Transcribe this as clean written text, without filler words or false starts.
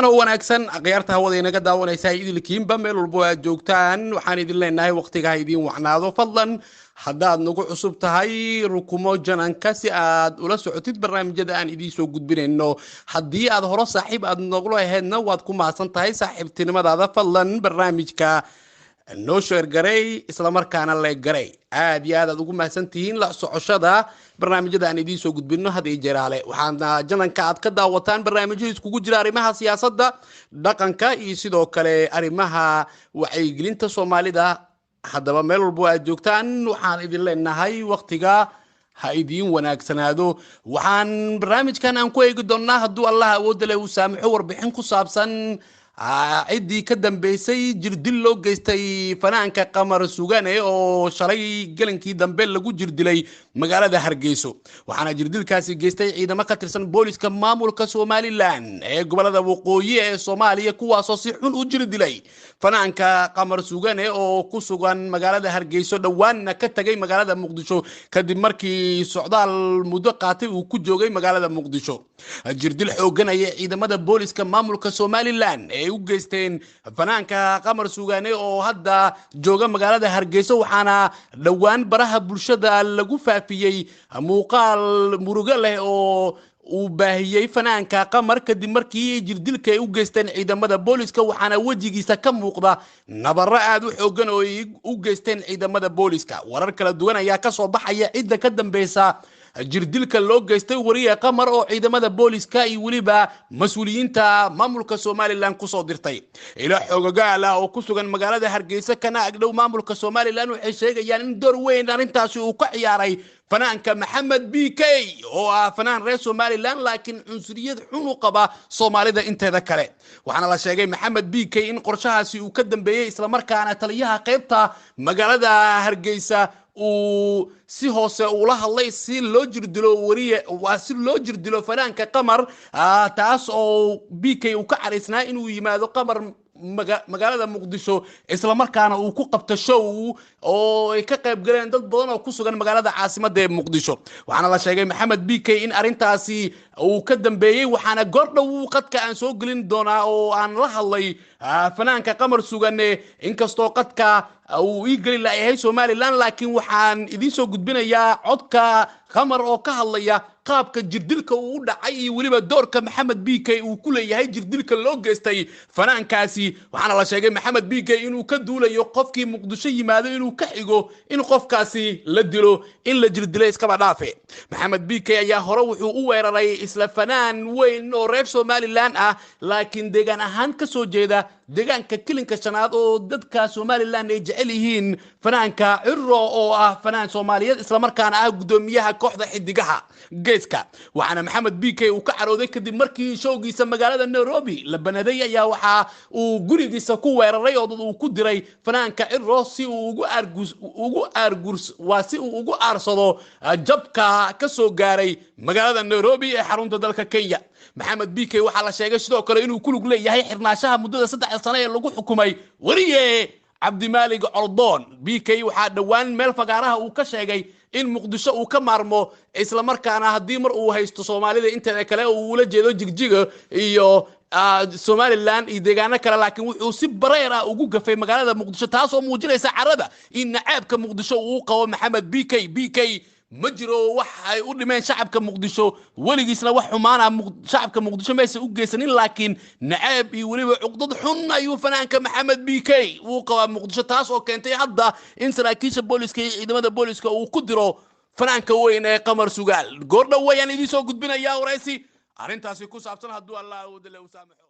wacan oo wanaagsan aqyaarta hawada inaga daawanaysa idilkiinba meel walba aad joogtaan waxaan idin leenahay waqtiga idin wacnaado fadlan haddaad nagu cusub tahay rukumo jananka si aad ula socotid barnaamijyada aan idiin soo gudbinayno haddii aad hore saaxiib aad noqlo ahaydna waad ku mahadsan tahay saaxiibtinimadaada fadlan barnaamijka noo sheer garay isla markaana la garay aad iyo aad ugu mahadsantihiin la socoshada barnaamijyada aan idiin soo gudbino hadii jiraale waxaana jananka aad ka daawataan barnaamijyo iskugu jira arrimaha siyaasadda dhaqanka iyo sidoo kale arrimaha wacyigelinta Soomaalida haddaba meel walba aad joogtaan waxaan idin leenahay waqtiga ha idin wanaagsanaado waxaan barnaamijkan aan ku eegi doonaa hadduu Allah awood leh uu saamaxo warbixin ku saabsan عدي كدم بيسي جردلو جيستي فنانك قمر سوغاني او شالي جلنكي دمبيل لغو جردلي مقالة ده هرقيسو وحانا جردل كاسي جيستي عيدا ما كترسان بوليس كمامول كسومالي لان قبل ده وقوية سوماليا كوا صوصيحون او جردلي فنانك قمر سوغاني او كسوغان مقالة ده هرقيسو دوان كتاقي مقالة ده مقدشو كدب مركي سعودال مدقاتي وكجوغي مقالة ده مقدشو جردل حوغانا عيدا مدى بوليس كمامول كسومالي لان u geysteen fanaanka qamar suugaane oo hadda jooga magaalada Hargeysa waxaana dhawaan baraha bulshada lagu faafiyay muuqaal murugo leh oo uu baahiyay fanaanka qamar kadib markii jirdilka ay u geysteen ciidamada booliska waxaana wajigiisa ka muuqda nabarro aad u xoogan oo ay u geysteen ciidamada booliska warar kala duwan ayaa ka soo baxaya cid ka dambaysa jirdilka loo geystay wariye qamar oo ciidamada booliska ay waliba mas'uuliyiinta maamulka Soomaaliland ku soo dirtay ila xoogagaal oo ku sugan magaalada Hargeysa kana agdhow maamulka Soomaaliland waxay sheegayaan in door weyn arintaasi uu ka ciyaaray fanaanka Maxamed BK oo fanaan reer Soomaaliland laakiin cunsuriyad xun u qaba Soomaalida inteeda kale waxaana la sheegay Maxamed BK in qorshahaasi uu ka dambeeyay isla markaana taliyaha qaybta magaalada Hargeysa uu si hoose ula hadlay si loo jirdilo wariye waa si loo jirdilo fanaanka qamar taas oo BK uu ka carisnaa inuu yimaado qamar magaalada Muqdisho isla markaana uu ku qabto show oo ay ka qayb galeen dad badan oo ku sugan magaalada caasimadda Muqdisho waxaana la sheegay Maxamed BK in arintaasi uu ka dambeeyay waxaana gordhow qadka aan soo gelin doonaa oo aan la hadlay fanaanka qamar suugaane inkastoo qadka uu iigali lahayd Soomaaliland laakiin waxaan idin soo gudbinayaa codka qamar oo ka hadlaya qaabka jirdilka uu dhacay iyo waliba doorka Maxamed BK uu ku leeyahay jirdilka loo geystay fanaankaasi waxaana la sheegay Maxamed BK inuu ka duulayo qofkii Muqdisho yimaado inuu ka xigo in qofkaasi la dilo in la jirdilay iska dhaafe Maxamed BK ayaa hore wuxuu u weeraray isla fanaan weyn oo reer Soomaaliland ah laakiin deegaan ahaan ka soo jeeda deegaanka kilinka shanaad oo dadka Soomaaliland ay jecel yihiin fanaanka Cirro oo fanaan Soomaaliyeed isla markaana gudoomiyaha kooxda xidigaha geeska waxaana Maxamed BK uu ka carooday kadib markii showgiisa magaalada Nairobi la banaday ayaa waxa uu gurigiisa ku weeraray oo dad uu ku diray fanaanka Cirro si uu ugu aarsado jabka ka soo gaaray magaalada Nairobi ee xarunta dalka Kenya Maxamed BK waxa la sheegay sidoo kale inuu ku lug leeyahay xirnaashaha muddada 3 sano ee lagu xukumay wariye Cabdimaalik Ordon BK waxa dhawaan meel fagaaraha uu ka sheegay in Muqdisho uu ka maarmo isla markaana hadii mar uu haysto Soomaalida inteeda kale uu la jeedo jigjiga iyo Somaliland iyo deegaano kale laakiin wuxuu si bareer ugu gafay magaalada Muqdisho taas oo muujinaysa carada in nacaabka Muqdisho uu qabo Maxamed BK ma jiro wax ay u dhimeen shacabka Muqdisho waligiisna wax xumaana shacabka Muqdisho ma aysan u geysanin laakiin nacaab iyo waliba cuqdad xun ayuu fanaanka Maxamed BK uu qaba Muqdisho taas oo keentay hadda in saraakiisha booliska iyo ciidamada booliska uu ku diro fanaanka weyn ee qamar sugaal goordhow wayaan idin soo gudbinayaa waraysi arintaasi ku saabsan hadduu Allah uu saamaxo